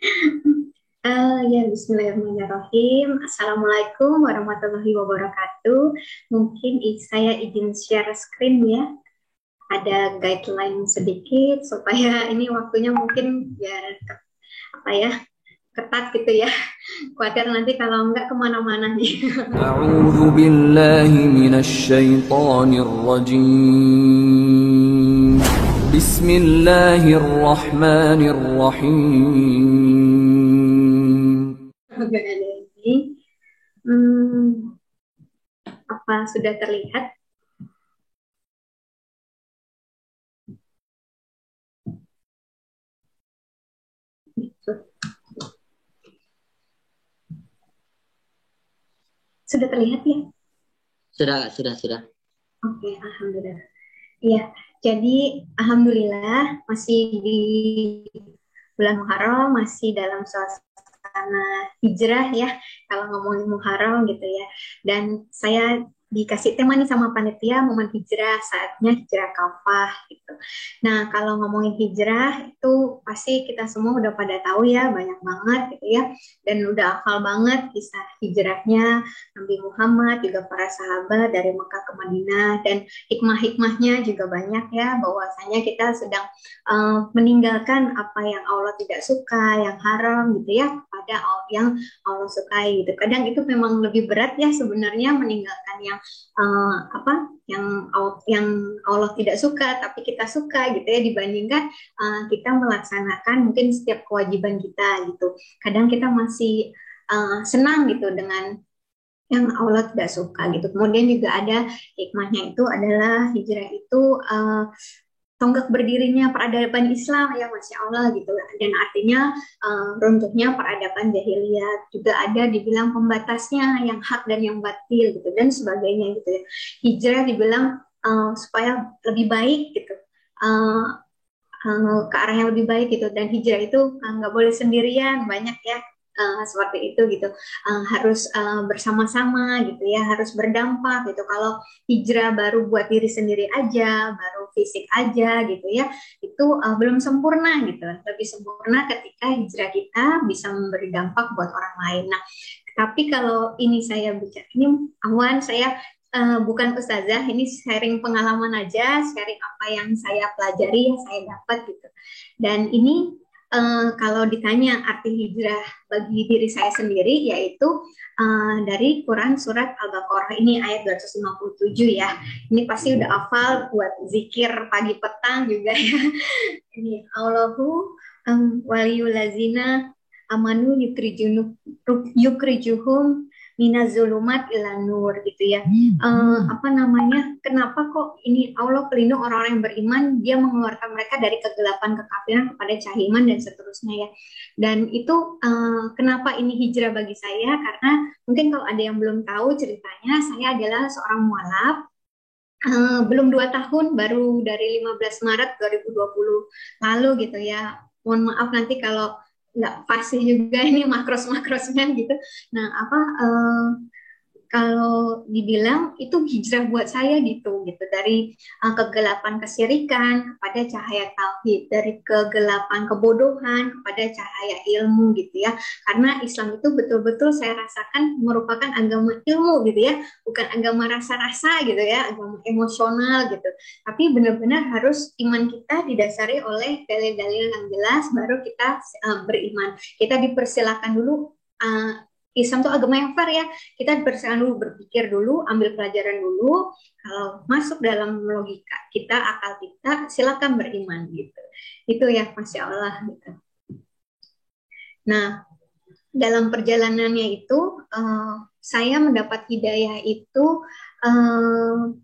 Ya, Bismillahirrahmanirrahim. Assalamualaikum warahmatullahi wabarakatuh. Mungkin saya izin share screen ya. Ada guideline sedikit supaya ini waktunya mungkin biar apa ya ketat gitu ya. Khawatir nanti kalau enggak kemana-mana nih. أعوذ بالله من الشيطان الرجيم بسم الله الرحمن الرحيم Oke, ada ini. Hmm, apa sudah terlihat? Sudah terlihat ya? Sudah. Oke, alhamdulillah. Iya, jadi alhamdulillah masih di bulan Muharram, masih dalam suasana hijrah ya, kalau ngomongin Muharram gitu ya. Dan saya dikasih tema nih sama panitia momen hijrah, saatnya hijrah kafah gitu. Nah, kalau ngomongin hijrah itu pasti kita semua udah pada tahu ya, banyak banget gitu ya. Dan udah hafal banget kisah hijrahnya Nabi Muhammad, juga para sahabat dari Mekah ke Madinah, dan hikmah-hikmahnya juga banyak ya, bahwasanya kita sedang meninggalkan apa yang Allah tidak suka, yang haram gitu ya, pada yang Allah sukai gitu. Kadang itu memang lebih berat ya sebenarnya meninggalkan yang yang Allah tidak suka tapi kita suka gitu ya, dibandingkan kita melaksanakan mungkin setiap kewajiban kita gitu. Kadang kita masih senang gitu dengan yang Allah tidak suka gitu. Kemudian juga ada hikmahnya, itu adalah hijrah itu tonggak berdirinya peradaban Islam ya, Masya Allah gitu. Dan artinya runtuhnya peradaban jahiliyah, juga ada dibilang pembatasnya yang hak dan yang batil gitu dan sebagainya gitu ya. Hijrah dibilang supaya lebih baik gitu, uh, ke arah yang lebih baik gitu. Dan hijrah itu nggak boleh sendirian, banyak ya seperti itu gitu. Harus bersama-sama gitu ya, harus berdampak gitu. Kalau hijrah baru buat diri sendiri aja, baru fisik aja gitu ya, itu belum sempurna gitu. Lebih sempurna ketika hijrah kita bisa memberi dampak buat orang lain. Nah, tapi kalau ini saya bicara, ini awan saya bukan ustazah, ini sharing pengalaman aja, sharing apa yang saya pelajari, yang saya dapat gitu. Dan ini kalau ditanya arti hijrah bagi diri saya sendiri, yaitu dari Quran surat Al-Baqarah ini ayat 257 ya. Ini pasti udah hafal buat zikir pagi petang juga ya. Ini Allahu waliyulazina amanu yukrijuhum minazulumat ilan nur gitu ya. Apa namanya, kenapa kok ini Allah pelindung orang-orang yang beriman, dia mengeluarkan mereka dari kegelapan kekafiran kepada cahaya iman dan seterusnya ya. Dan itu kenapa ini hijrah bagi saya, karena mungkin kalau ada yang belum tahu ceritanya, saya adalah seorang mualaf. Belum 2 tahun, baru dari 15 Maret 2020 lalu gitu ya. Mohon maaf nanti kalau nggak fasih juga ini makros-makrosnya gitu. Nah, kalau dibilang itu hijrah buat saya gitu dari kegelapan kesyirikan kepada cahaya tauhid, dari kegelapan kebodohan kepada cahaya ilmu gitu ya. Karena Islam itu betul-betul saya rasakan merupakan agama ilmu gitu ya, bukan agama rasa-rasa gitu ya, agama emosional gitu. Tapi benar-benar harus iman kita didasari oleh dalil-dalil yang jelas, baru kita beriman. Kita dipersilakan dulu, Islam itu agama yang fair ya, kita bersilakan dulu, berpikir dulu, ambil pelajaran dulu. Kalau masuk dalam logika kita, akal kita, silakan beriman gitu. Itu ya, Masya Allah gitu. Nah, dalam perjalanannya itu saya mendapat hidayah itu uh,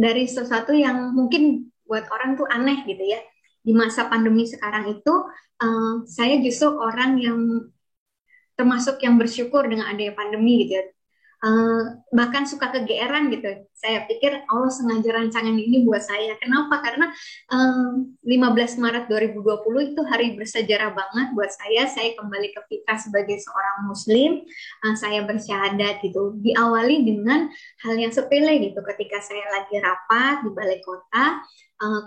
dari sesuatu yang mungkin buat orang tuh aneh gitu ya. Di masa pandemi sekarang itu saya justru orang yang termasuk yang bersyukur dengan adanya pandemi gitu ya. bahkan suka kegeeran gitu. Saya pikir Allah sengaja rancangan ini buat saya. Kenapa? Karena 15 Maret 2020 itu hari bersejarah banget buat saya. Saya kembali ke fitrah sebagai seorang muslim. Saya bersyahadat gitu. Diawali dengan hal yang sepele gitu. Ketika saya lagi rapat di balai kota,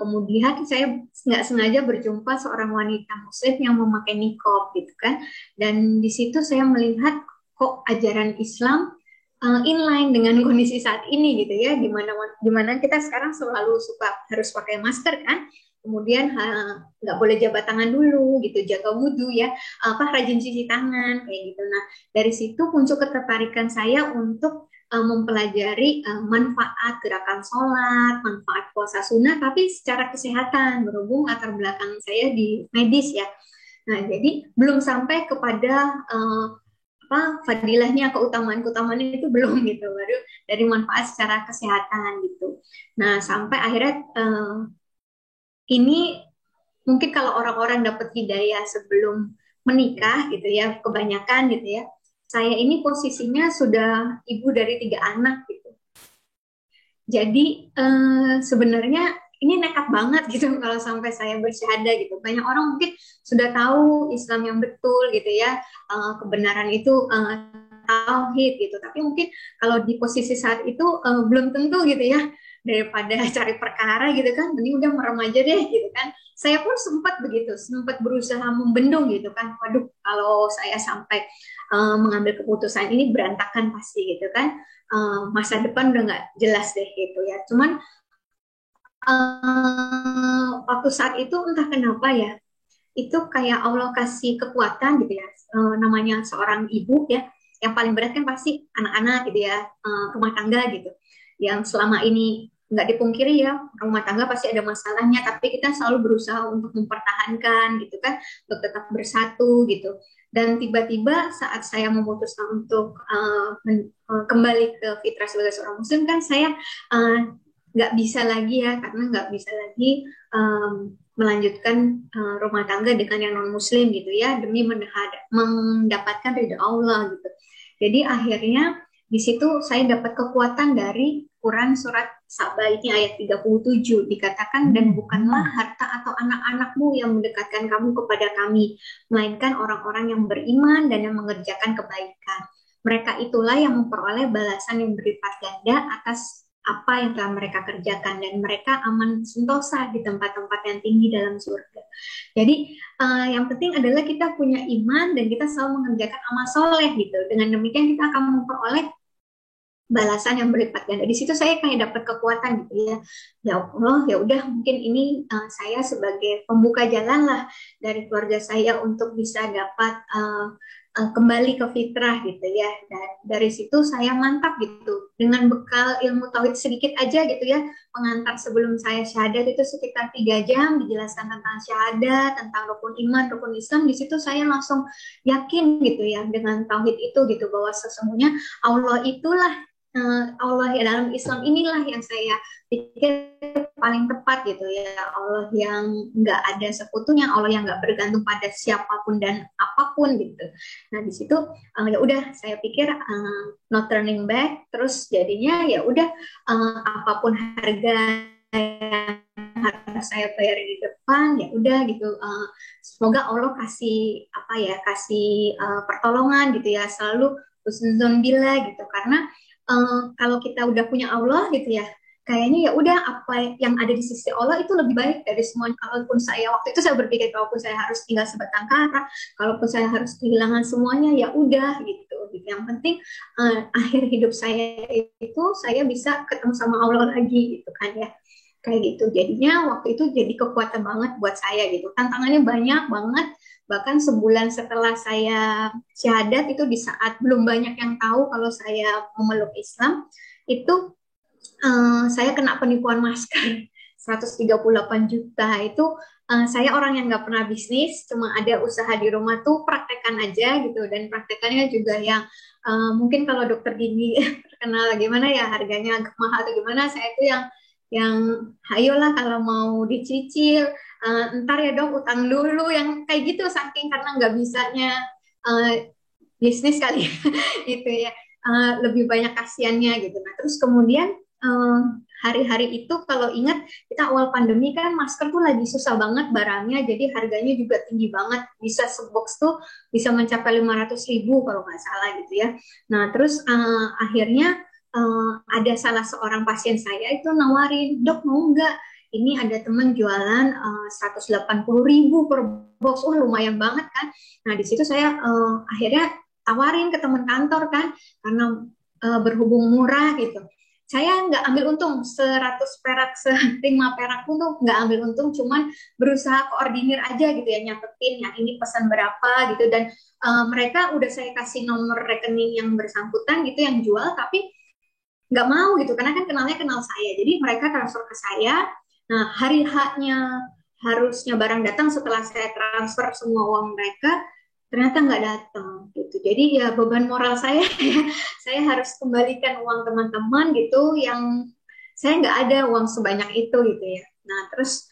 kemudian saya nggak sengaja berjumpa seorang wanita muslim yang memakai niqab gitu kan. Dan di situ saya melihat kok ajaran Islam inline dengan kondisi saat ini gitu ya, dimana kita sekarang selalu suka harus pakai masker kan, kemudian nggak boleh jabat tangan dulu gitu, jaga wudhu ya, rajin cuci tangan kayak gitu. Nah dari situ muncul ketertarikan saya untuk mempelajari manfaat gerakan sholat, manfaat puasa sunnah, tapi secara kesehatan berhubung latar belakang saya di medis ya. Nah jadi belum sampai kepada fadilahnya, keutamaan itu belum gitu, baru dari manfaat secara kesehatan gitu. Nah sampai akhirnya ini mungkin kalau orang-orang dapat hidayah sebelum menikah gitu ya, kebanyakan gitu ya, saya ini posisinya sudah ibu dari 3 anak gitu. Jadi sebenarnya ini nekat banget gitu kalau sampai saya bersyahadah gitu. Banyak orang mungkin sudah tahu Islam yang betul gitu ya, kebenaran itu tauhid gitu. Tapi mungkin kalau di posisi saat itu belum tentu gitu ya. Daripada cari perkara gitu kan, ini udah merem aja deh gitu kan. Saya pun sempat begitu, sempat berusaha membendung gitu kan. Waduh, kalau saya sampai mengambil keputusan ini berantakan pasti gitu kan. Masa depan udah nggak jelas deh gitu ya. Cuman waktu saat itu entah kenapa ya, itu kayak Allah kasih kekuatan gitu ya. Namanya seorang ibu ya, yang paling berat kan pasti anak-anak gitu ya, rumah tangga gitu. Yang selama ini nggak dipungkiri ya, rumah tangga pasti ada masalahnya, tapi kita selalu berusaha untuk mempertahankan gitu kan, untuk tetap bersatu gitu. Dan tiba-tiba saat saya memutuskan untuk kembali ke fitrah sebagai seorang muslim kan, saya nggak bisa lagi ya, karena nggak bisa lagi melanjutkan rumah tangga dengan yang non muslim gitu ya, demi mendapatkan ridha Allah gitu. Jadi akhirnya di situ saya dapat kekuatan dari Quran surat Saba ini ayat 37, dikatakan, dan bukanlah harta atau anak-anakmu yang mendekatkan kamu kepada kami, melainkan orang-orang yang beriman dan yang mengerjakan kebaikan. Mereka itulah yang memperoleh balasan yang berlipat ganda atas apa yang telah mereka kerjakan, dan mereka aman sentosa di tempat-tempat yang tinggi dalam surga. Jadi yang penting adalah kita punya iman dan kita selalu mengerjakan amal soleh gitu. Dengan demikian kita akan memperoleh balasan yang berlipat ganda. Di situ saya kayak dapat kekuatan gitu ya. Ya Allah, ya udah mungkin ini saya sebagai pembuka jalan lah dari keluarga saya untuk bisa dapat kembali ke fitrah gitu ya. Dan dari situ saya mantap gitu dengan bekal ilmu tauhid sedikit aja gitu ya. Pengantar sebelum saya syahadat itu sekitar 3 jam dijelaskan tentang syahadat, tentang rukun iman, rukun Islam. Di situ saya langsung yakin gitu ya dengan tauhid itu gitu, bahwa sesungguhnya Allah itulah Allah ya, dalam Islam inilah yang saya pikir paling tepat gitu ya. Allah yang nggak ada sekutunya, Allah yang nggak bergantung pada siapapun dan apapun gitu. Nah di situ ya udah saya pikir not turning back, terus jadinya ya udah apapun harga yang harus saya bayar di depan ya udah gitu. Semoga Allah kasih kasih pertolongan gitu ya, selalu husnuzon bila gitu, karena kalau kita udah punya Allah gitu ya, kayaknya ya udah apa yang ada di sisi Allah itu lebih baik dari semuanya. Kalaupun saya waktu itu saya berpikir, kalaupun saya harus tinggal sebatang kara, kalaupun saya harus kehilangan semuanya ya udah gitu. Yang penting akhir hidup saya itu saya bisa ketemu sama Allah lagi gitu kan ya. Kayak gitu. Jadinya waktu itu jadi kekuatan banget buat saya gitu. Tantangannya banyak banget. Bahkan sebulan setelah saya syahadat itu, di saat belum banyak yang tahu kalau saya memeluk Islam, itu saya kena penipuan masker 138 juta. Itu saya orang yang nggak pernah bisnis, cuma ada usaha di rumah tuh praktekan aja gitu. Dan praktekannya juga yang mungkin kalau dokter gigi terkenal gimana ya, harganya agak mahal atau gimana, saya itu yang ayolah kalau mau dicicil, ntar ya dok utang dulu, yang kayak gitu, saking karena nggak bisanya bisnis kali gitu ya. lebih banyak kasihannya gitu. Nah terus kemudian hari-hari itu kalau ingat kita awal pandemi kan masker tuh lagi susah banget barangnya, jadi harganya juga tinggi banget, bisa sebox tuh bisa mencapai 500.000 kalau nggak salah gitu ya. Nah terus akhirnya ada salah seorang pasien saya itu nawarin, dok mau nggak? Ini ada teman jualan 180.000 per box, wah lumayan banget kan. Nah di situ saya akhirnya tawarin ke teman kantor kan, karena berhubung murah gitu. Saya nggak ambil untung 100 perak, 5 perak pun tuh nggak ambil untung, cuman berusaha koordinir aja gitu ya, nyatetin yang ini pesan berapa gitu, dan mereka udah saya kasih nomor rekening yang bersangkutan gitu yang jual, tapi nggak mau gitu karena kan kenalnya kenal saya, jadi mereka transfer ke saya. Nah hari haknya harusnya barang datang setelah saya transfer semua uang mereka, ternyata nggak datang gitu. Jadi ya beban moral saya ya, saya harus kembalikan uang teman-teman gitu yang saya nggak ada uang sebanyak itu gitu ya. Nah terus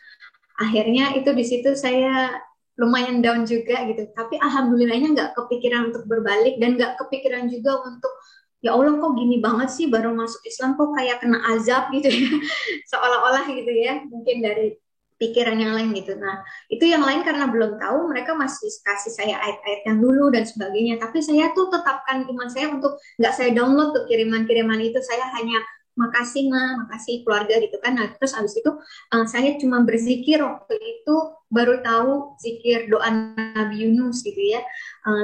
akhirnya itu di situ saya lumayan down juga gitu, tapi alhamdulillahnya nggak kepikiran untuk berbalik dan nggak kepikiran juga untuk ya Allah kok gini banget sih baru masuk Islam kok kayak kena azab gitu ya seolah-olah gitu ya, mungkin dari pikiran yang lain gitu. Nah itu yang lain karena belum tahu, mereka masih kasih saya ayat-ayat yang dulu dan sebagainya, tapi saya tuh tetapkan iman saya untuk nggak saya download tuh kiriman-kiriman itu, saya hanya makasih ma, makasih keluarga gitu kan. Nah terus abis itu saya cuma berzikir waktu itu, baru tahu zikir doa Nabi Yunus gitu ya,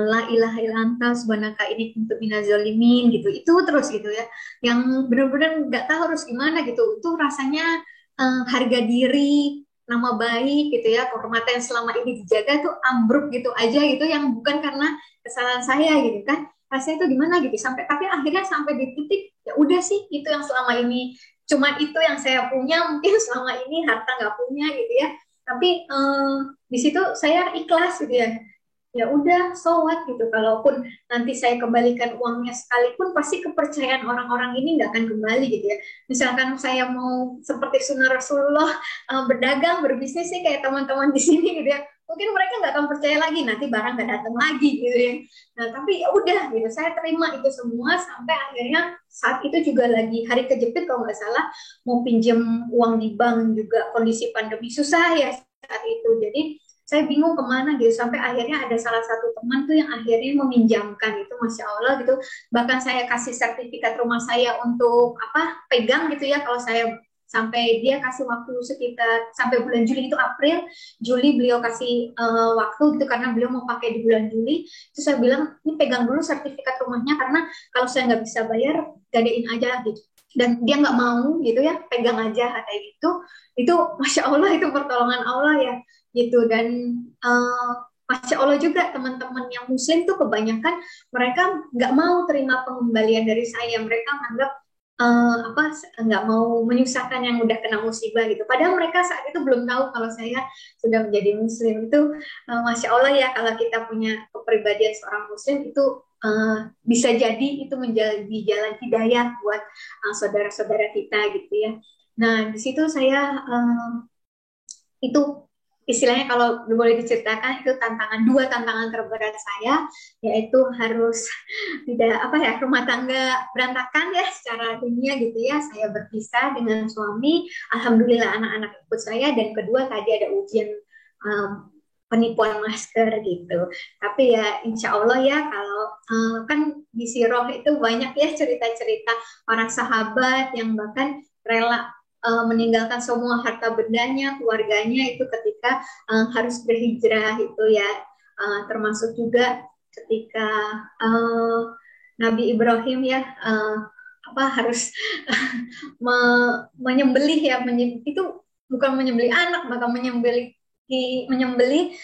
la ilaha illallah subhanaka ini untuk minazolimin gitu, itu terus gitu ya, yang benar-benar nggak tahu harus gimana gitu. Itu rasanya harga diri, nama baik gitu ya, kehormatan yang selama ini dijaga tuh ambruk gitu aja gitu, yang bukan karena kesalahan saya gitu kan. Rasanya itu gimana gitu, sampai tapi akhirnya sampai di titik ya udah sih, itu yang selama ini cuma itu yang saya punya, mungkin selama ini harta nggak punya gitu ya, tapi di situ saya ikhlas gitu ya. Ya udah, so what gitu, kalaupun nanti saya kembalikan uangnya sekalipun pasti kepercayaan orang-orang ini nggak akan kembali gitu ya. Misalkan saya mau seperti sunnah Rasulullah, berdagang berbisnis sih kayak teman-teman di sini gitu ya, mungkin mereka nggak akan percaya lagi, nanti barang nggak datang lagi gitu ya. Nah tapi ya udah gitu, saya terima itu semua sampai akhirnya saat itu juga lagi hari kejepit kalau nggak salah, mau pinjam uang di bank juga kondisi pandemi susah ya saat itu, jadi saya bingung kemana gitu, sampai akhirnya ada salah satu teman tuh yang akhirnya meminjamkan itu, masya Allah gitu, bahkan saya kasih sertifikat rumah saya untuk apa pegang gitu ya, kalau saya sampai dia kasih waktu sekitar sampai bulan Juli, itu April Juli beliau kasih waktu gitu karena beliau mau pakai di bulan Juli. Itu saya bilang ini pegang dulu sertifikat rumahnya, karena kalau saya nggak bisa bayar gadein aja gitu, dan dia nggak mau gitu ya, pegang aja kata itu masya Allah itu pertolongan Allah ya gitu. Dan uh, masya Allah juga teman-teman yang muslim tuh kebanyakan mereka nggak mau terima pengembalian dari saya, mereka menganggap apa nggak mau menyusahkan yang udah kena musibah gitu, padahal mereka saat itu belum tahu kalau saya sudah menjadi muslim. Itu masya Allah ya, kalau kita punya kepribadian seorang muslim itu bisa jadi itu menjadi jalan hidayah buat saudara-saudara kita gitu ya. Nah di situ saya itu istilahnya kalau boleh diceritakan, itu dua tantangan terberat saya, yaitu harus tidak apa ya, rumah tangga berantakan ya secara dunia gitu ya, saya berpisah dengan suami, alhamdulillah anak-anak ikut saya, dan kedua tadi ada ujian penipuan masker gitu. Tapi ya insya Allah ya, kalau kan di Siroh itu banyak ya cerita-cerita orang sahabat yang bahkan rela meninggalkan semua harta bendanya, keluarganya itu ketika harus berhijrah itu ya, termasuk juga ketika Nabi Ibrahim ya apa harus menyembelih ya, itu bukan menyembelih anak, maka menyembelih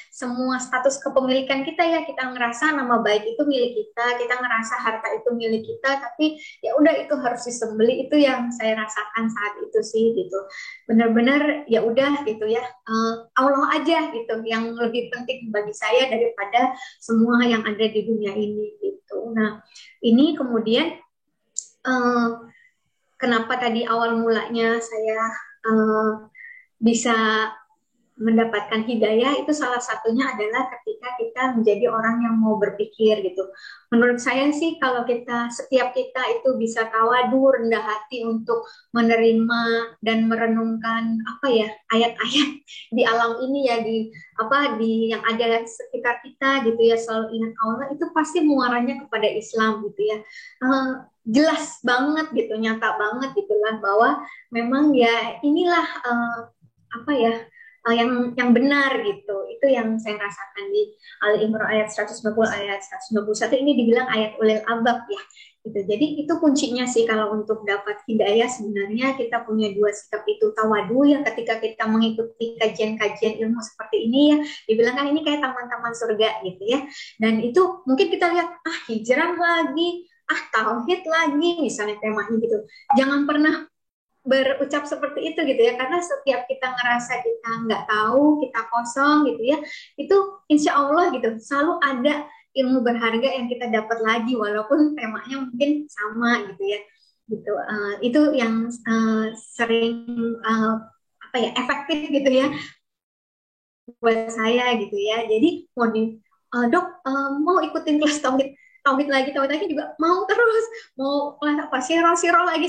semua status kepemilikan kita ya, kita ngerasa nama baik itu milik kita ngerasa harta itu milik kita, tapi ya udah itu harus disembelih. Itu yang saya rasakan saat itu sih gitu, benar-benar ya udah gitu ya, Allah aja gitu yang lebih penting bagi saya daripada semua yang ada di dunia ini gitu. Nah ini kemudian kenapa tadi awal mulanya saya bisa mendapatkan hidayah itu salah satunya adalah ketika kita menjadi orang yang mau berpikir gitu. Menurut saya sih kalau setiap kita itu bisa tawadu, rendah hati untuk menerima dan merenungkan apa ya ayat-ayat di alam ini ya di yang ada sekitar kita gitu ya, selalu ingat Allah, itu pasti muaranya kepada Islam gitu ya. Jelas banget gitu, nyata banget gitulah bahwa memang ya inilah apa ya yang benar gitu. Itu yang saya rasakan di Ali Imran ayat 190 ayat 191 ini dibilang ayat ulil albab ya. Gitu. Jadi itu kuncinya sih kalau untuk dapat hidayah sebenarnya kita punya dua sikap itu, tawadu ya ketika kita mengikuti kajian-kajian ilmu seperti ini ya, dibilang kan ini kayak taman-taman surga gitu ya. Dan itu mungkin kita lihat hijrah lagi, tauhid lagi misalnya temanya gitu. Jangan pernah berucap seperti itu gitu ya, karena setiap kita ngerasa kita nggak tahu, kita kosong gitu ya, itu insya Allah gitu selalu ada ilmu berharga yang kita dapat lagi walaupun temanya mungkin sama gitu ya, gitu. Itu yang sering apa ya efektif gitu ya buat saya gitu ya. Jadi mau dok mau ikutin kelas tauhid lagi juga mau terus, mau kelas apa siro lagi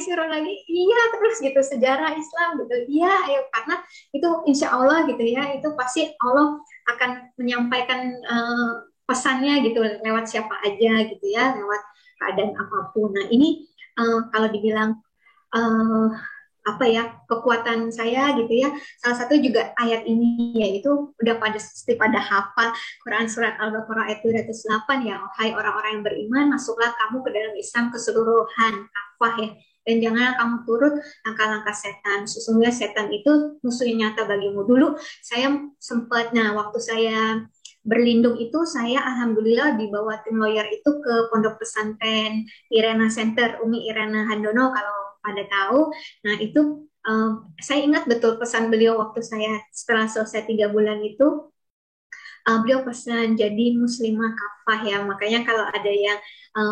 iya terus gitu, sejarah Islam gitu iya ayo, karena itu insya Allah gitu ya, itu pasti Allah akan menyampaikan pesannya gitu lewat siapa aja gitu ya, lewat keadaan apapun. Nah ini kalau dibilang uh, apa ya kekuatan saya gitu ya, salah satu juga ayat ini yaitu udah pada hafal Quran surat Al-Baqarah ayat 208 ya, hai orang-orang yang beriman masuklah kamu ke dalam Islam keseluruhan, kafah ya, dan jangan kamu turut langkah-langkah setan, sesungguhnya setan itu musuh yang nyata bagimu. Dulu saya sempat, waktu saya berlindung itu saya alhamdulillah dibawa tim lawyer itu ke pondok pesantren Irena Center, Umi Irena Handono kalau pada tahu. Nah itu saya ingat betul pesan beliau waktu saya setelah selesai 3 bulan itu, beliau pesan jadi muslimah kafah ya. Makanya kalau ada yang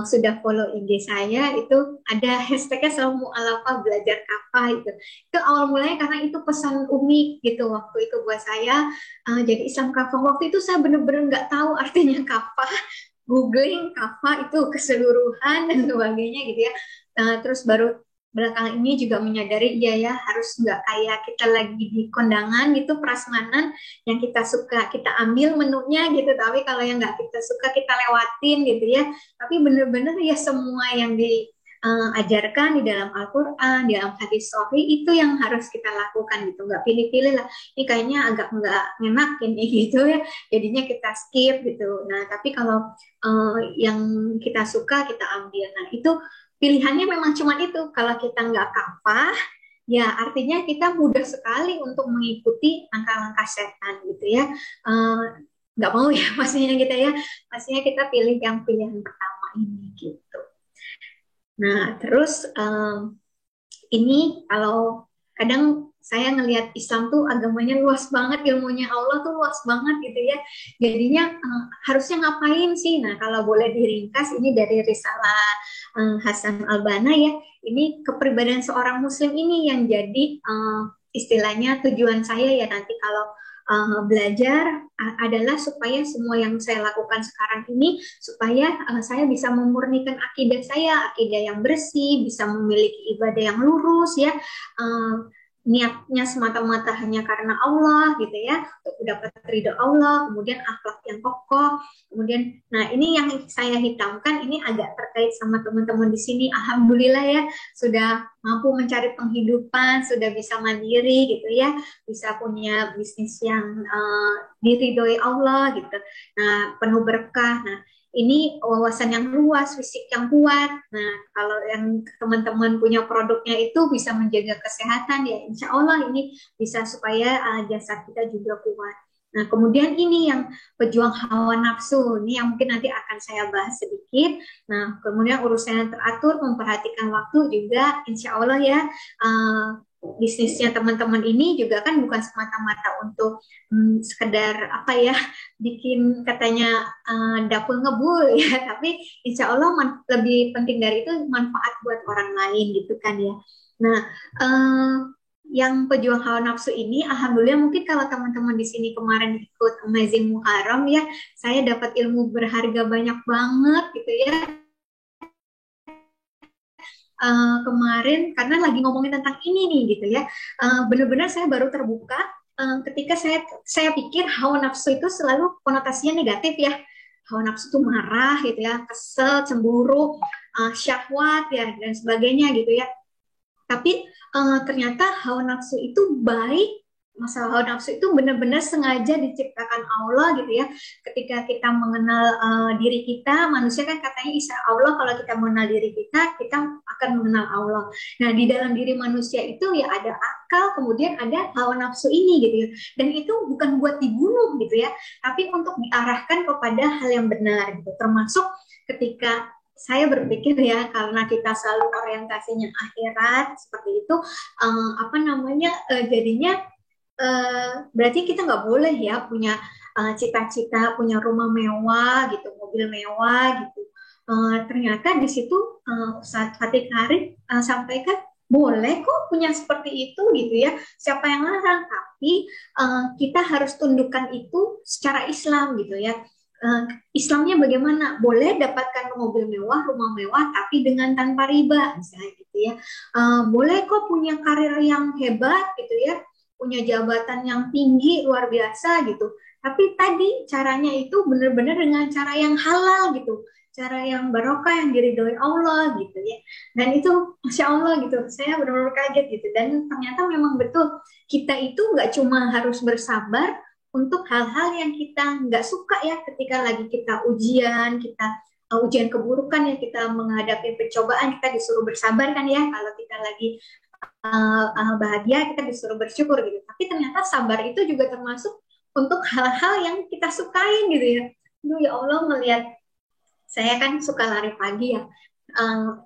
sudah follow IG saya itu ada hashtagnya selalu mu'alafah belajar kafah itu. Itu awal mulanya karena itu pesan Umi gitu waktu itu buat saya. Jadi Islam kafah waktu itu saya benar-benar nggak tahu artinya kafah. Googling kafah itu keseluruhan dan sebagainya gitu ya. Terus baru belakangan ini juga menyadari iya ya harus nggak kayak kita lagi di kondangan gitu prasmanan, yang kita suka kita ambil menunya gitu, tapi kalau yang nggak kita suka kita lewatin gitu ya. Tapi bener-bener ya semua yang diajarkan di dalam Al-Quran, di dalam hadis sahih itu yang harus kita lakukan gitu, nggak pilih-pilih lah ini kayaknya agak nggak ngenakin gitu ya, jadinya kita skip gitu. Nah tapi kalau yang kita suka kita ambil. Nah itu pilihannya memang cuma itu. Kalau kita nggak kafah, ya artinya kita mudah sekali untuk mengikuti langkah-langkah setan gitu ya. Nggak mau ya pastinya kita ya. Pastinya kita pilih yang pilihan pertama ini gitu. Nah terus ini kalau kadang saya ngelihat Islam tuh agamanya luas banget, ilmunya Allah tuh luas banget gitu ya. Jadinya harusnya ngapain sih? Nah kalau boleh diringkas ini dari Risalah Hasan Al-Banna ya. Ini kepribadian seorang Muslim ini yang jadi istilahnya tujuan saya ya nanti kalau belajar adalah supaya semua yang saya lakukan sekarang ini supaya saya bisa memurnikan akidah saya, akidah yang bersih, bisa memiliki ibadah yang lurus ya, niatnya semata-mata hanya karena Allah gitu ya, untuk dapat ridho Allah, kemudian akhlak yang kokoh, kemudian nah ini yang saya hitamkan ini agak terkait sama teman-teman di sini. Alhamdulillah ya sudah mampu mencari penghidupan, sudah bisa mandiri gitu ya, bisa punya bisnis yang diridhoi Allah gitu. Nah penuh berkah. Nah ini wawasan yang luas, fisik yang kuat. Nah, kalau yang teman-teman punya produknya itu bisa menjaga kesehatan, ya insya Allah ini bisa supaya jasad kita juga kuat. Nah, kemudian ini yang pejuang hawa nafsu, ini yang mungkin nanti akan saya bahas sedikit. Nah, kemudian urusan yang teratur, memperhatikan waktu juga, insya Allah ya, bisnisnya teman-teman ini juga kan bukan semata-mata untuk sekedar apa ya bikin katanya dapur ngebul ya, tapi insya Allah lebih penting dari itu manfaat buat orang lain gitu kan ya. Nah yang pejuang hawa nafsu ini, alhamdulillah mungkin kalau teman-teman di sini kemarin ikut Amazing Muharram ya, saya dapat ilmu berharga banyak banget gitu ya. Kemarin karena lagi ngomongin tentang ini nih gitu ya, benar-benar saya baru terbuka ketika saya pikir hawa nafsu itu selalu konotasinya negatif ya. Hawa nafsu itu marah gitu ya, kesel, cemburu, syahwat ya dan sebagainya gitu ya. Tapi ternyata hawa nafsu itu baik. Masalah hawa nafsu itu benar-benar sengaja diciptakan Allah gitu ya. Ketika kita mengenal diri kita, manusia kan katanya Isa Allah, kalau kita mengenal diri kita akan mengenal Allah. Nah, di dalam diri manusia itu ya ada akal, kemudian ada hawa nafsu ini gitu ya. Dan itu bukan buat dibunuh gitu ya, tapi untuk diarahkan kepada hal yang benar gitu. Termasuk ketika saya berpikir ya, karena kita selalu orientasinya akhirat seperti itu, jadinya berarti kita nggak boleh ya punya cita-cita punya rumah mewah gitu, mobil mewah gitu. Ternyata di situ Ustadz Fatih Karim sampaikan boleh kok punya seperti itu gitu ya. Siapa yang larang? Tapi kita harus tundukkan itu secara Islam gitu ya. Islamnya bagaimana? Boleh dapatkan mobil mewah, rumah mewah, tapi dengan tanpa riba, misalnya gitu ya. Boleh kok punya karir yang hebat gitu ya, punya jabatan yang tinggi luar biasa gitu. Tapi tadi caranya itu benar-benar dengan cara yang halal gitu, cara yang barokah yang diridhoi Allah gitu ya. Dan itu masya Allah gitu, saya benar-benar kaget gitu. Dan ternyata memang betul kita itu nggak cuma harus bersabar untuk hal-hal yang kita nggak suka ya, ketika lagi kita ujian, ujian keburukan ya, kita menghadapi pencobaan, kita disuruh bersabar kan ya. Kalau kita lagi bahagia, kita disuruh bersyukur gitu. Tapi ternyata sabar itu juga termasuk untuk hal-hal yang kita sukain gitu ya. Duh ya Allah, melihat saya kan suka lari pagi ya,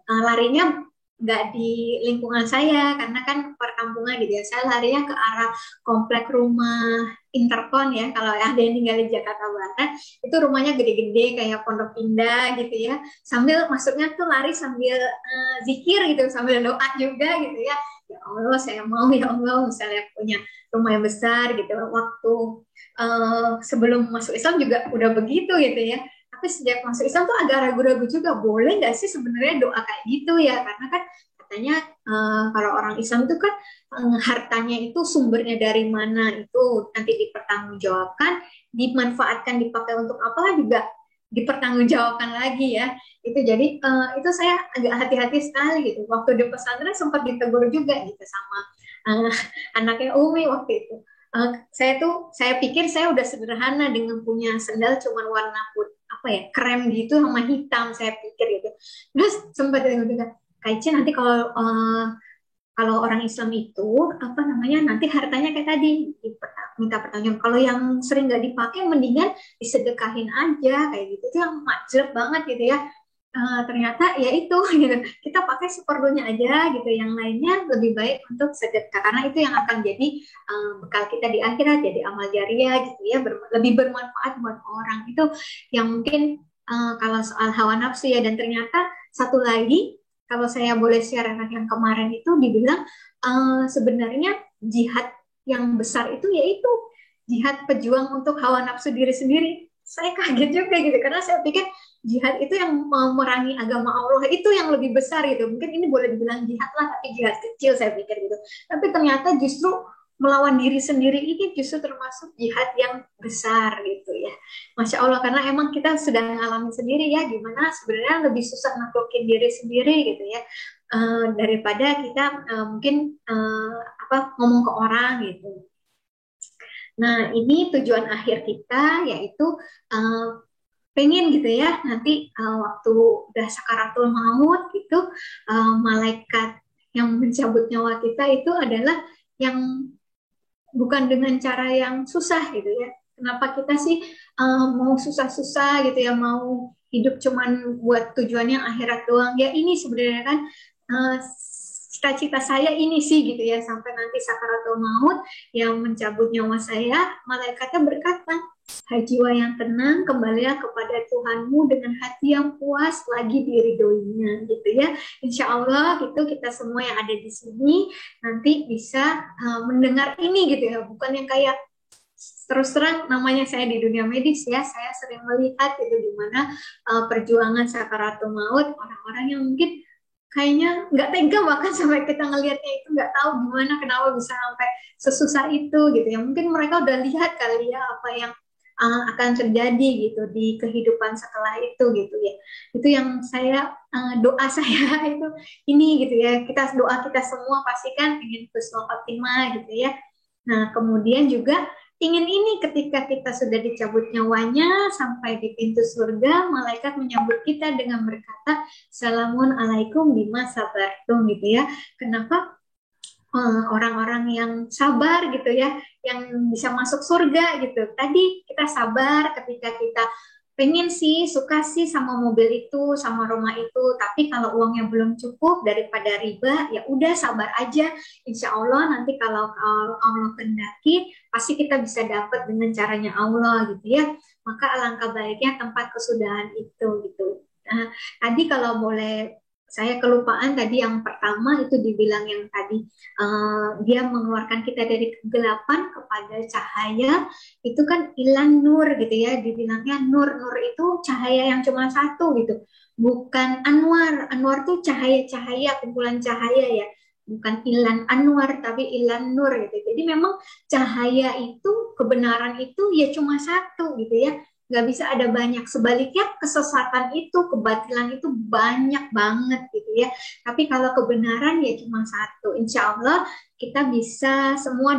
larinya nggak di lingkungan saya karena kan perkampungan gitu ya. Saya larinya ke arah komplek rumah Interkon ya. Kalau ada yang tinggal di Jakarta Barat, itu rumahnya gede-gede kayak Pondok Indah gitu ya. Sambil masuknya tuh lari sambil zikir gitu, sambil doa juga gitu ya. Ya Allah, saya mau ya Allah misalnya punya rumah yang besar gitu. Waktu sebelum masuk Islam juga udah begitu gitu ya. Tapi sejak masuk Islam tuh agak ragu-ragu juga, boleh nggak sih sebenarnya doa kayak gitu ya? Karena kan katanya kalau orang Islam itu kan hartanya itu sumbernya dari mana itu nanti dipertanggungjawabkan, dimanfaatkan dipakai untuk apa juga dipertanggungjawabkan lagi ya. Itu jadi itu saya agak hati-hati sekali gitu. Waktu di pesantren sempat ditegur juga gitu sama anaknya Umi waktu itu. Saya pikir saya udah sederhana dengan punya sendal cuman warna putih apa ya, krem gitu sama hitam, saya pikir gitu. Terus sempat juga Kaici nanti kalau orang Islam itu apa namanya, nanti hartanya kayak tadi minta pertanyaan, kalau yang sering nggak dipakai mendingan disedekahin aja kayak gitu. Itu yang majleb banget gitu ya. Ternyata ya itu gitu, kita pakai seperlunya aja gitu, yang lainnya lebih baik untuk sedekah karena itu yang akan jadi bekal kita di akhirat, jadi amal jariah gitu ya, lebih bermanfaat buat orang. Itu yang mungkin kalau soal hawa nafsu ya. Dan ternyata satu lagi, kalau saya boleh share yang kemarin itu dibilang sebenarnya jihad yang besar itu yaitu jihad pejuang untuk hawa nafsu diri sendiri. Saya kaget juga gitu karena saya pikir jihad itu yang memerangi agama Allah itu yang lebih besar gitu. Mungkin ini boleh dibilang jihad lah, tapi jihad kecil saya pikir gitu. Tapi ternyata justru melawan diri sendiri ini justru termasuk jihad yang besar gitu ya. Masya Allah, karena emang kita sudah ngalamin sendiri ya gimana sebenarnya lebih susah naklukin diri sendiri gitu ya, daripada kita mungkin ngomong ke orang gitu. Nah, ini tujuan akhir kita yaitu pengen gitu ya nanti waktu udah sakaratul maut gitu, malaikat yang mencabut nyawa kita itu adalah yang bukan dengan cara yang susah gitu ya. Kenapa kita sih mau susah-susah gitu ya, mau hidup cuman buat tujuannya akhirat doang ya? Ini sebenarnya kan cita-cita saya ini sih gitu ya, sampai nanti sakaratul maut yang mencabut nyawa saya, malaikatnya berkata, jiwa yang tenang, kembalilah kepada Tuhanmu dengan hati yang puas lagi diridhoinya gitu ya. Insya Allah gitu kita semua yang ada di sini nanti bisa mendengar ini gitu ya, bukan yang kayak terus terang namanya saya di dunia medis ya, saya sering melihat itu di mana perjuangan sakaratul maut orang-orang yang mungkin kayaknya nggak tega bahkan sampai kita ngelihatnya itu nggak tahu gimana kenapa bisa sampai sesusah itu gitu ya. Mungkin mereka udah lihat kali ya apa yang akan terjadi gitu di kehidupan setelah itu gitu ya. Itu yang saya doa saya itu ini gitu ya. Kita doa kita semua pastikan ingin husnul khotimah gitu ya. Nah, kemudian juga ingin ini ketika kita sudah dicabut nyawanya sampai di pintu surga, malaikat menyambut kita dengan berkata, Salamun alaikum bima sabartum gitu ya. Kenapa orang-orang yang sabar gitu ya, yang bisa masuk surga gitu. Tadi kita sabar ketika kita pengen sih, suka sih sama mobil itu, sama rumah itu, tapi kalau uangnya belum cukup daripada riba, ya udah sabar aja. Insya Allah nanti kalau Allah kehendaki, pasti kita bisa dapat dengan caranya Allah gitu ya. Maka alangkah baiknya tempat kesudahan itu gitu. Nah, tadi kalau boleh saya kelupaan tadi yang pertama itu dibilang yang tadi dia mengeluarkan kita dari kegelapan kepada cahaya itu kan ilan nur gitu ya, dibilangnya nur itu cahaya yang cuma satu gitu, bukan anwar tuh cahaya kumpulan cahaya ya, bukan ilan anwar tapi ilan nur gitu. Jadi memang cahaya itu kebenaran itu ya cuma satu gitu ya, nggak bisa ada banyak. Sebaliknya kesesatan itu, kebatilan itu banyak banget gitu ya. Tapi kalau kebenaran ya cuma satu. Insya Allah kita bisa semua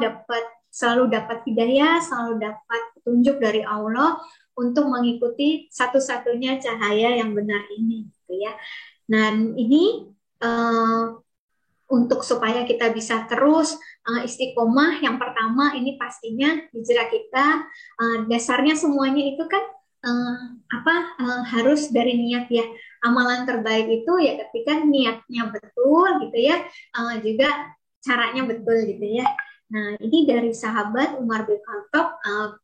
selalu dapat hidayah, selalu dapat petunjuk dari Allah untuk mengikuti satu-satunya cahaya yang benar ini gitu ya. Dan ini untuk supaya kita bisa terus istiqomah, yang pertama ini pastinya hijrah kita dasarnya semuanya itu kan harus dari niat ya. Amalan terbaik itu ya ketika niatnya betul gitu ya, juga caranya betul gitu ya. Nah ini dari sahabat Umar bin Khattab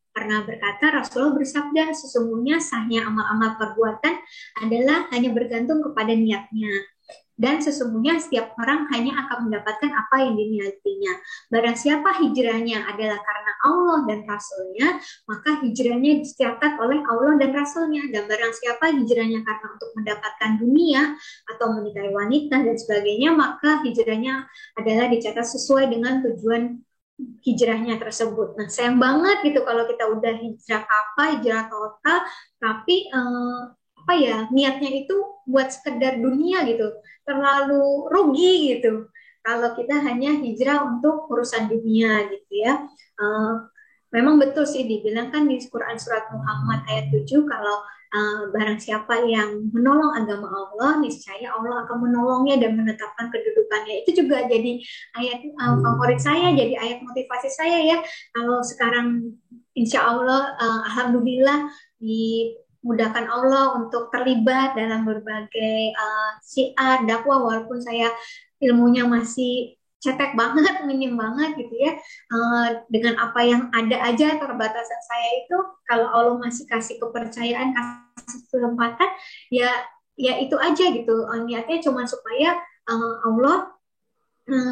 pernah berkata, Rasulullah bersabda, sesungguhnya sahnya amal-amal perbuatan adalah hanya bergantung kepada niatnya. Dan sesungguhnya setiap orang hanya akan mendapatkan apa yang diniatinya. Barang siapa hijrahnya adalah karena Allah dan Rasulnya, maka hijrahnya dicatat oleh Allah dan Rasulnya. Dan barang siapa hijrahnya karena untuk mendapatkan dunia atau menikahi wanita dan sebagainya, maka hijrahnya adalah dicatat sesuai dengan tujuan hijrahnya tersebut. Nah, sayang banget gitu kalau kita udah hijrah total, tapi niatnya itu buat sekedar dunia gitu, terlalu rugi gitu kalau kita hanya hijrah untuk urusan dunia gitu ya. Memang betul sih dibilang kan di Quran surat Muhammad ayat 7 kalau barang siapa yang menolong agama Allah, niscaya Allah akan menolongnya dan menetapkan kedudukannya. Itu juga jadi ayat favorit saya, jadi ayat motivasi saya ya. Kalau sekarang insya Allah alhamdulillah dimudahkan Allah untuk terlibat dalam berbagai syiar dakwah, walaupun saya ilmunya masih cetek banget, minim banget gitu ya. Dengan apa yang ada aja keterbatasan saya itu, kalau Allah masih kasih kepercayaan, kasih kesempatan, ya itu aja gitu. Niatnya cuma supaya Allah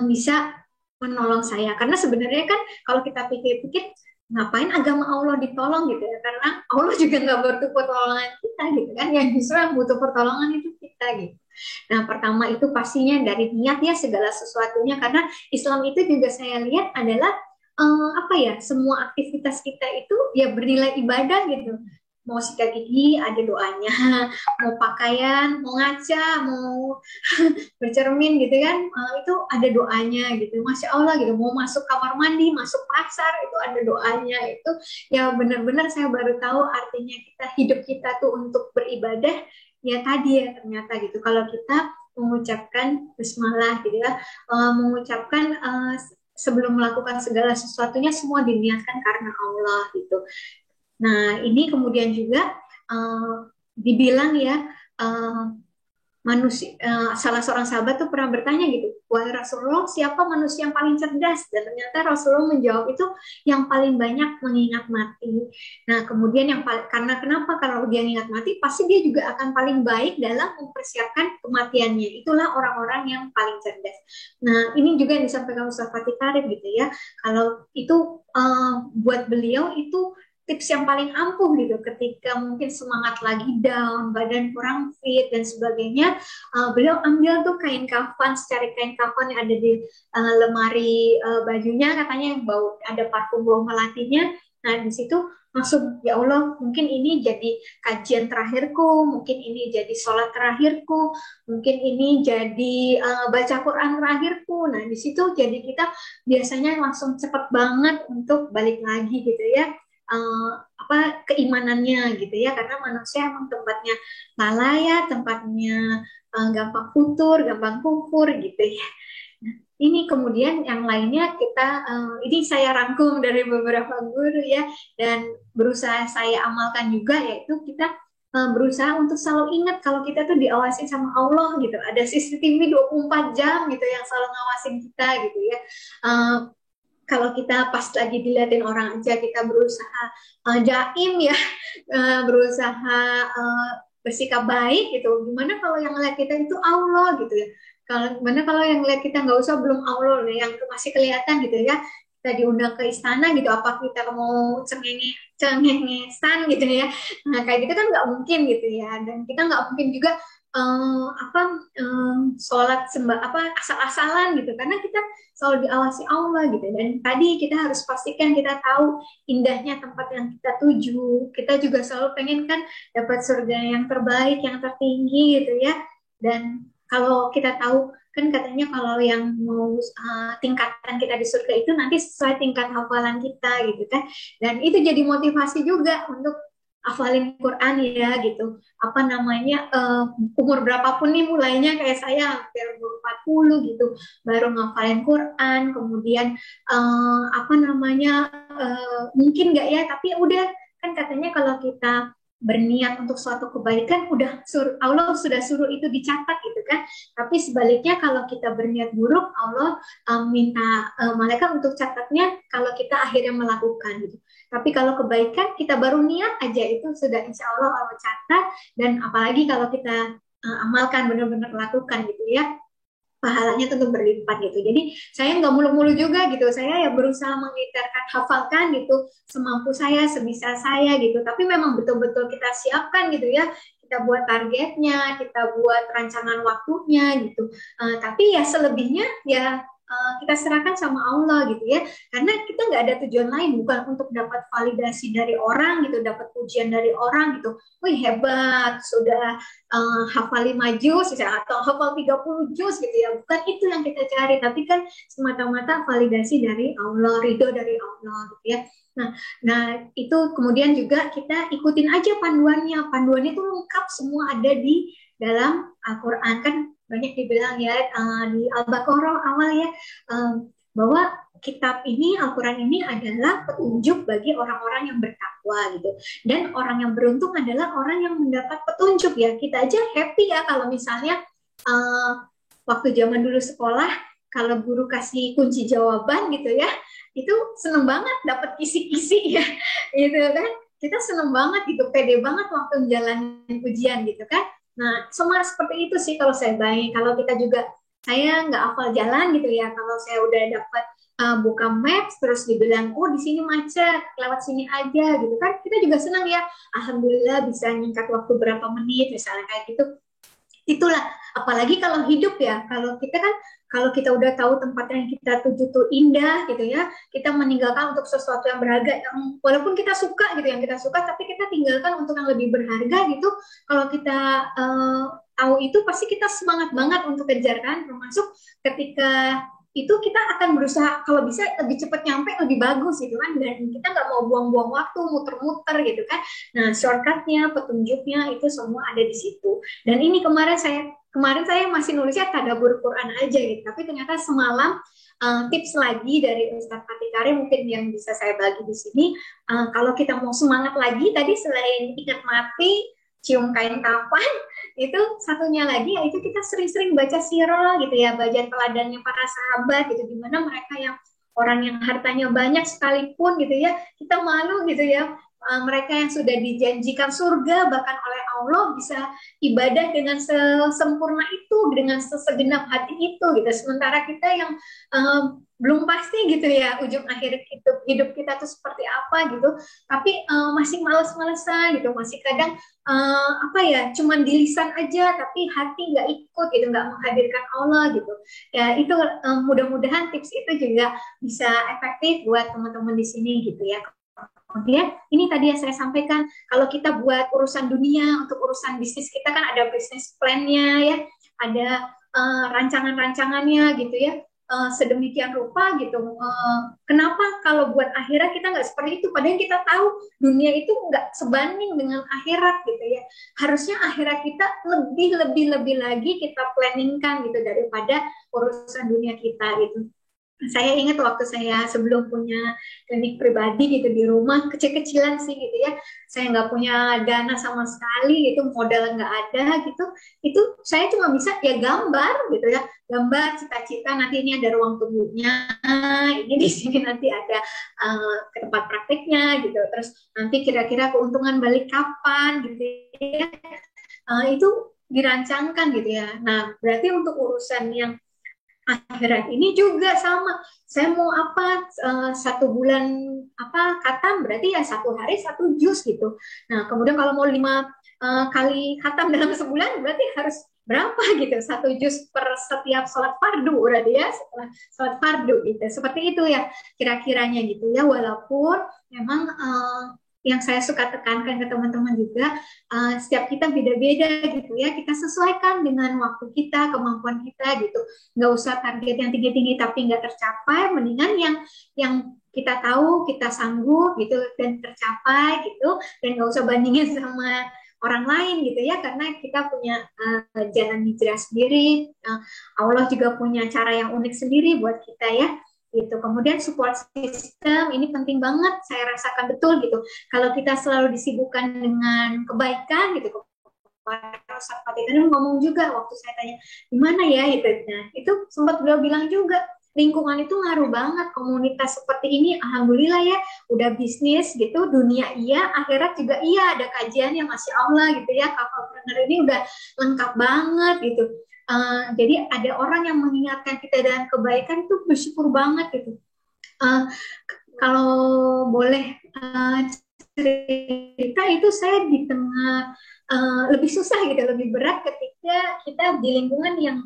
bisa menolong saya. Karena sebenarnya kan kalau kita pikir-pikir, ngapain agama Allah ditolong gitu ya, karena Allah juga nggak butuh pertolongan kita gitu kan, yang justru yang butuh pertolongan itu kita gitu. Nah pertama itu pastinya dari niat ya, segala sesuatunya, karena Islam itu juga saya lihat adalah semua aktivitas kita itu ya bernilai ibadah gitu. Mau sikat gigi ada doanya, mau pakaian, mau ngaca, mau bercermin gitu kan, itu ada doanya gitu. Masya Allah gitu. Mau masuk kamar mandi, masuk pasar, itu ada doanya. Itu ya benar-benar saya baru tahu artinya hidup kita tuh untuk beribadah. Ya tadi ya ternyata gitu. Kalau kita mengucapkan bismillah gitu ya, mengucapkan sebelum melakukan segala sesuatunya semua diniatkan karena Allah gitu. Nah ini kemudian juga dibilang ya, salah seorang sahabat tuh pernah bertanya gitu, wahai Rasulullah, siapa manusia yang paling cerdas? Dan ternyata Rasulullah menjawab itu yang paling banyak mengingat mati. Nah, kemudian karena kenapa? Kalau dia ingat mati, pasti dia juga akan paling baik dalam mempersiapkan kematiannya. Itulah orang-orang yang paling cerdas. Nah, ini juga yang disampaikan Ustaz Fatih Karim gitu ya. Kalau itu buat beliau itu tips yang paling ampuh gitu ketika mungkin semangat lagi down, badan kurang fit dan sebagainya, beliau ambil tuh kain kafan, secari kain kafan yang ada di lemari bajunya, katanya yang bau ada parfum bau melatinya. Nah di situ langsung ya Allah, mungkin ini jadi kajian terakhirku, mungkin ini jadi sholat terakhirku, mungkin ini jadi baca Quran terakhirku. Nah di situ jadi kita biasanya langsung cepet banget untuk balik lagi gitu ya, keimanannya gitu ya, karena manusia emang tempatnya lalai ya, tempatnya gampang futur, gampang kufur gitu ya. Nah, ini kemudian yang lainnya kita ini saya rangkum dari beberapa guru ya, dan berusaha saya amalkan juga, yaitu kita berusaha untuk selalu ingat kalau kita tuh diawasi sama Allah gitu. Ada CCTV 24 jam gitu yang selalu ngawasin kita gitu ya. Kalau kita pas lagi diliatin orang aja kita berusaha jaim ya, berusaha bersikap baik gitu. Gimana kalau yang ngeliat kita itu Allah gitu ya? Kalau gimana kalau yang ngeliat kita nggak usah belum Allah nih, yang masih kelihatan gitu ya? Kita diundang ke istana gitu, apa kita mau cengengesan gitu ya? Nah kayak gitu kan nggak mungkin gitu ya, dan kita nggak mungkin juga sholat asal-asalan gitu, karena kita selalu diawasi Allah gitu. Dan tadi kita harus pastikan kita tahu indahnya tempat yang kita tuju. Kita juga selalu pengen kan dapat surga yang terbaik, yang tertinggi gitu ya. Dan kalau kita tahu kan katanya kalau yang mau tingkatan kita di surga itu nanti sesuai tingkat hafalan kita gitu kan. Dan itu jadi motivasi juga untuk hafalin Quran ya gitu. Apa namanya, umur berapapun nih mulainya, kayak saya hampir umur 40 gitu baru ngafalin Quran. Kemudian mungkin nggak ya, tapi udah kan katanya kalau kita berniat untuk suatu kebaikan, Allah sudah suruh itu dicatat gitu kan. Tapi sebaliknya kalau kita berniat buruk, Allah minta malaikat untuk catatnya kalau kita akhirnya melakukan gitu. Tapi kalau kebaikan kita baru niat aja, itu sudah insya Allah Allah catat. Dan apalagi kalau kita amalkan, benar-benar lakukan gitu ya, pahalanya tentu berlipat gitu. Jadi saya nggak mulu-mulu juga gitu, saya ya berusaha mengitarkan, hafalkan gitu semampu saya, sebisa saya gitu. Tapi memang betul-betul kita siapkan gitu ya, kita buat targetnya, kita buat rancangan waktunya gitu. Tapi ya selebihnya ya kita serahkan sama Allah gitu ya, karena kita nggak ada tujuan lain, bukan untuk dapat validasi dari orang gitu, dapat pujian dari orang gitu, wih hebat sudah hafal 5 juz atau hafal 30 juz gitu ya, bukan itu yang kita cari, tapi kan semata-mata validasi dari Allah, ridho dari Allah gitu ya. Nah itu kemudian juga kita ikutin aja panduannya itu lengkap, semua ada di dalam Al-Quran. Kan banyak dibilang ya di Al-Baqarah awal ya, bahwa kitab ini, Al-Quran ini adalah petunjuk bagi orang-orang yang bertakwa gitu. Dan orang yang beruntung adalah orang yang mendapat petunjuk ya. Kita aja happy ya kalau misalnya waktu zaman dulu sekolah, kalau guru kasih kunci jawaban gitu ya, itu seneng banget dapat kisi-kisi ya gitu kan. Kita seneng banget gitu, pede banget waktu menjalani ujian gitu kan. Nah, semua seperti itu sih kalau saya bayangin. Kalau kita juga, saya nggak hafal jalan gitu ya, kalau saya udah dapat buka maps terus dibilang, oh di sini macet, lewat sini aja gitu kan, kita juga senang ya, alhamdulillah bisa nyingkat waktu berapa menit misalnya kayak gitu. Itulah, apalagi kalau hidup ya, kalau kita kan, kalau kita udah tahu tempat yang kita tuju tuh indah gitu ya, kita meninggalkan untuk sesuatu yang berharga, yang walaupun kita suka gitu, yang kita suka, tapi kita tinggalkan untuk yang lebih berharga gitu. Kalau kita tahu itu, pasti kita semangat banget untuk kejar kan, termasuk ketika itu kita akan berusaha kalau bisa lebih cepat nyampe, lebih bagus gitu kan, dan kita nggak mau buang-buang waktu muter-muter gitu kan. Nah shortcutnya, petunjuknya itu semua ada di situ. Dan ini kemarin saya masih nulisnya tadabbur Quran aja gitu, tapi ternyata semalam tips lagi dari Ustadz Fatih Karim mungkin yang bisa saya bagi di sini. Kalau kita mau semangat lagi tadi, selain ingat mati, cium kain kafan. Itu satunya lagi yaitu kita sering-sering baca sirah gitu ya, baca teladannya para sahabat gitu, dimana mereka yang orang yang hartanya banyak sekalipun gitu ya, kita malu gitu ya. Mereka yang sudah dijanjikan surga bahkan oleh Allah bisa ibadah dengan sesempurna itu, dengan segenap hati itu gitu. Sementara kita yang belum pasti gitu ya ujung akhir hidup kita tuh seperti apa gitu, tapi masih males-malesan gitu, masih kadang apa ya, cuman di lisan aja tapi hati nggak ikut gitu, nggak menghadirkan Allah gitu ya. Itu mudah-mudahan tips itu juga bisa efektif buat teman-teman di sini gitu ya. Kemudian ini tadi yang saya sampaikan, kalau kita buat urusan dunia, untuk urusan bisnis kita kan ada bisnis plan-nya ya, ada rancangan-rancangannya gitu ya, sedemikian rupa gitu. Kenapa kalau buat akhirat kita nggak seperti itu? Padahal kita tahu dunia itu nggak sebanding dengan akhirat gitu ya. Harusnya akhirat kita lebih lagi kita planningkan gitu daripada urusan dunia kita gitu. Saya ingat waktu saya sebelum punya klinik pribadi gitu di rumah, kecil-kecilan sih gitu ya, saya nggak punya dana sama sekali gitu, modal nggak ada gitu, itu saya cuma bisa ya gambar gitu ya, gambar cita-cita nanti ini ada ruang tunggunya, ini di sini nanti ada ke tempat prakteknya gitu, terus nanti kira-kira keuntungan balik kapan gitu ya. Itu dirancangkan gitu ya. Nah berarti untuk urusan yang akhirat ini juga sama. Saya mau apa, satu bulan apa khatam berarti ya satu hari satu juz gitu. Nah kemudian kalau mau 5 kali khatam dalam sebulan berarti harus berapa gitu, satu juz per setiap sholat fardu berarti ya, setelah sholat fardu gitu. Seperti itu ya kira-kiranya gitu ya. Walaupun memang yang saya suka tekankan ke teman-teman juga, setiap kita beda-beda gitu ya, kita sesuaikan dengan waktu kita, kemampuan kita gitu, nggak usah target yang tinggi-tinggi tapi nggak tercapai, mendingan yang kita tahu kita sanggup gitu dan tercapai gitu, dan nggak usah bandingin sama orang lain gitu ya, karena kita punya jalan hijrah sendiri, Allah juga punya cara yang unik sendiri buat kita ya gitu. Kemudian support system ini penting banget, saya rasakan betul gitu. Kalau kita selalu disibukkan dengan kebaikan gitu, Ustaz Fatih tadi ngomong juga waktu saya tanya gimana ya gitu, nah itu sempat beliau bilang juga lingkungan itu ngaruh banget. Komunitas seperti ini alhamdulillah ya udah bisnis gitu, dunia iya, akhirat juga iya, ada kajiannya masya Allah gitu ya, Couple ini udah lengkap banget gitu. Jadi ada orang yang mengingatkan kita dengan kebaikan itu bersyukur banget gitu. Kalau boleh cerita, itu saya di tengah lebih susah gitu, lebih berat ketika kita di lingkungan yang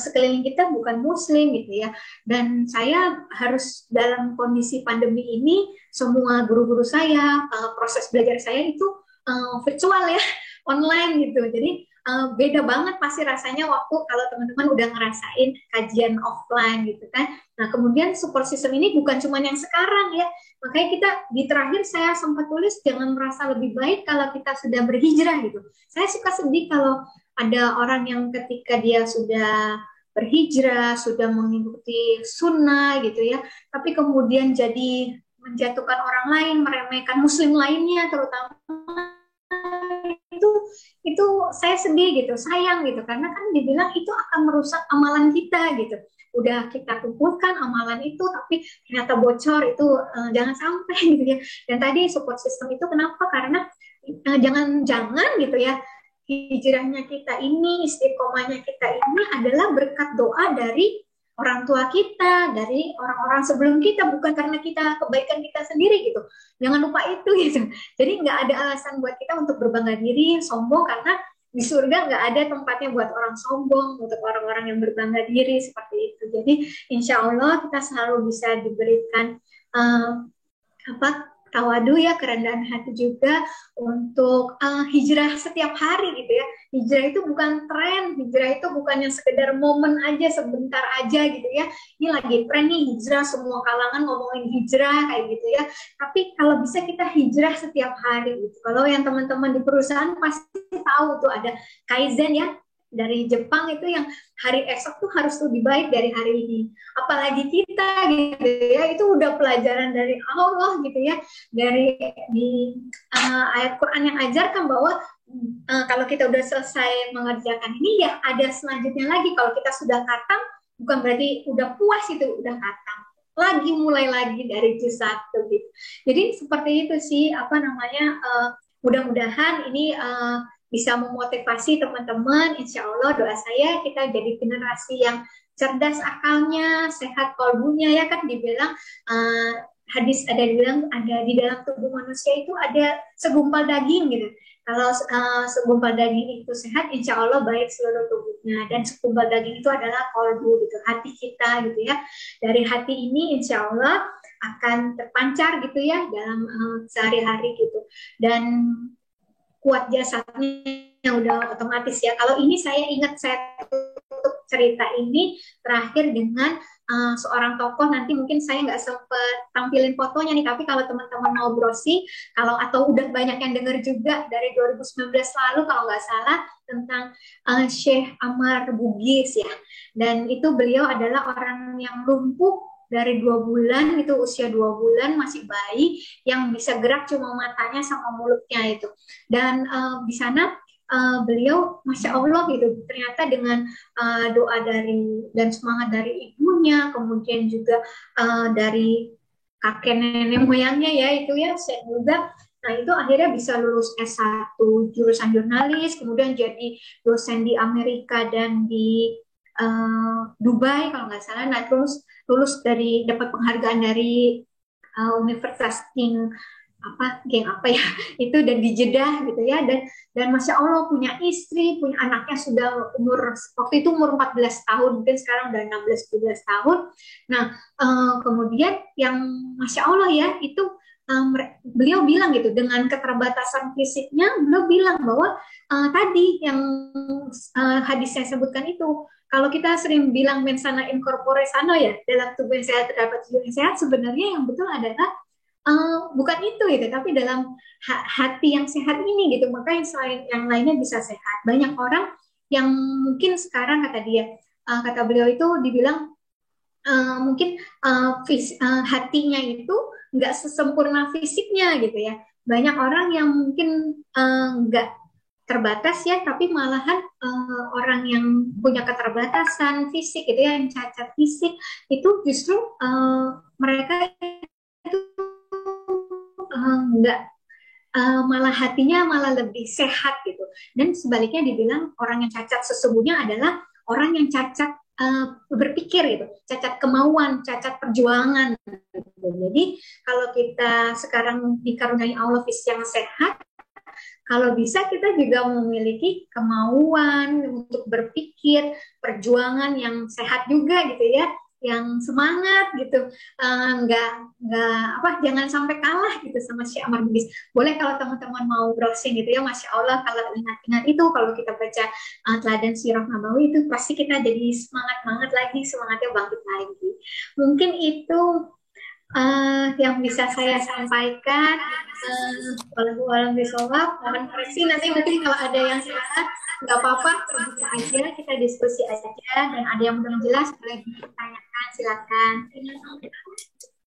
sekeliling kita bukan muslim gitu ya. Dan saya harus dalam kondisi pandemi ini, semua guru-guru saya, proses belajar saya itu virtual ya, online gitu. Jadi beda banget pasti rasanya waktu kalau teman-teman udah ngerasain kajian offline gitu kan. Nah kemudian support system ini bukan cuma yang sekarang ya, makanya kita di terakhir saya sempat tulis jangan merasa lebih baik kalau kita sudah berhijrah gitu. Saya suka sedih kalau ada orang yang ketika dia sudah berhijrah, sudah mengikuti sunnah gitu ya, tapi kemudian jadi menjatuhkan orang lain, meremehkan muslim lainnya terutama, itu itu saya sedih gitu, sayang gitu, karena kan dibilang itu akan merusak amalan kita gitu. Udah kita kumpulkan amalan itu tapi ternyata bocor, itu jangan sampai gitu ya. Dan tadi support system itu kenapa? Karena jangan-jangan gitu ya, hijrahnya kita ini, istiqomahnya kita ini adalah berkat doa dari orang tua kita, dari orang-orang sebelum kita, bukan karena kita kebaikan kita sendiri gitu. Jangan lupa itu gitu. Jadi nggak ada alasan buat kita untuk berbangga diri, sombong, karena di surga nggak ada tempatnya buat orang sombong, untuk orang-orang yang berbangga diri seperti itu. Jadi insya Allah kita selalu bisa diberikan tawadu ya, kerendahan hati juga untuk hijrah setiap hari gitu ya. Hijrah itu bukan tren, hijrah itu bukan yang sekedar momen aja, sebentar aja gitu ya. Ini lagi tren nih hijrah, semua kalangan ngomongin hijrah kayak gitu ya. Tapi kalau bisa kita hijrah setiap hari gitu. Kalau yang teman-teman di perusahaan pasti tahu tuh ada Kaizen ya, dari Jepang itu yang hari esok tuh harus lebih baik dari hari ini. Apalagi kita gitu ya, itu udah pelajaran dari Allah gitu ya, dari di ayat Quran yang ajarkan bahwa Kalau kita udah selesai mengerjakan ini ya ada selanjutnya lagi. Kalau kita sudah khatam bukan berarti udah puas, itu udah khatam. Lagi mulai lagi dari juz 1 gitu. Jadi seperti itu sih apa namanya, mudah-mudahan ini bisa memotivasi teman-teman. Insya Allah doa saya kita jadi generasi yang cerdas akalnya, sehat kalbunya, ya kan dibilang hadis ada dibilang ada di dalam tubuh manusia itu ada segumpal daging gitu. Kalau segumpal daging itu sehat, insya Allah baik seluruh tubuhnya. Dan segumpal daging itu adalah kalbu gitu, hati kita gitu ya. Dari hati ini insya Allah akan terpancar gitu ya dalam sehari-hari gitu. Dan kuat jasadnya udah otomatis ya. Kalau ini saya ingat, saya tutup cerita ini terakhir dengan seorang tokoh. Nanti mungkin saya nggak sempat tampilin fotonya nih, tapi kalau teman-teman mau browsing, kalau atau udah banyak yang dengar juga dari 2019 lalu kalau nggak salah, tentang Syekh Ammar Bugis ya. Dan itu beliau adalah orang yang lumpuh dari 2 bulan, itu usia 2 bulan, masih bayi yang bisa gerak cuma matanya sama mulutnya itu. Dan di sana beliau masya Allah gitu, ternyata dengan doa dari dan semangat dari ibunya, kemudian juga dari kakek nenek moyangnya ya itu ya, saya juga. Nah itu akhirnya bisa lulus S1 jurusan jurnalis, kemudian jadi dosen di Amerika dan di Dubai kalau nggak salah. Nah terus lulus dari dapat penghargaan dari Universitas King apa ya itu, dan di Jeddah gitu ya. Dan masya Allah punya istri, punya anaknya sudah umur waktu itu umur 14 tahun, mungkin sekarang udah 16-17 tahun. Nah kemudian yang masya Allah ya itu, beliau bilang gitu, dengan keterbatasan fisiknya beliau bilang bahwa tadi yang hadis saya sebutkan itu, kalau kita sering bilang mensana in corpore sano ya, dalam tubuh yang sehat terdapat jiwa yang sehat, sebenarnya yang betul adalah bukan itu gitu, tapi dalam hati yang sehat ini gitu, maka yang selain yang lainnya bisa sehat. Banyak orang yang mungkin sekarang kata dia, kata beliau itu dibilang mungkin hatinya itu nggak sesempurna fisiknya gitu ya. Banyak orang yang mungkin nggak terbatas ya, tapi malahan orang yang punya keterbatasan fisik gitu ya, yang cacat fisik itu justru mereka itu nggak malah hatinya malah lebih sehat gitu. Dan sebaliknya dibilang orang yang cacat sesungguhnya adalah orang yang cacat berpikir gitu, cacat kemauan, cacat perjuangan gitu. Jadi kalau kita sekarang dikaruniai Allah fisik yang sehat, kalau bisa kita juga memiliki kemauan untuk berpikir, perjuangan yang sehat juga gitu ya, yang semangat gitu. Nggak jangan sampai kalah gitu sama Syekh Ammar Bugis. Boleh kalau teman-teman mau browsing gitu ya, masya Allah kalau ingat-ingat itu, kalau kita baca teladan Sirah Nabawi itu pasti kita jadi semangat banget lagi, semangatnya bangkit lagi. Mungkin itu yang bisa saya sampaikan. Walau bisawab, mohon koreksi nanti mungkin kalau ada yang salah nggak apa-apa, terbuka aja, kita diskusi aja, dan ada yang belum jelas boleh ditanyakan, silakan.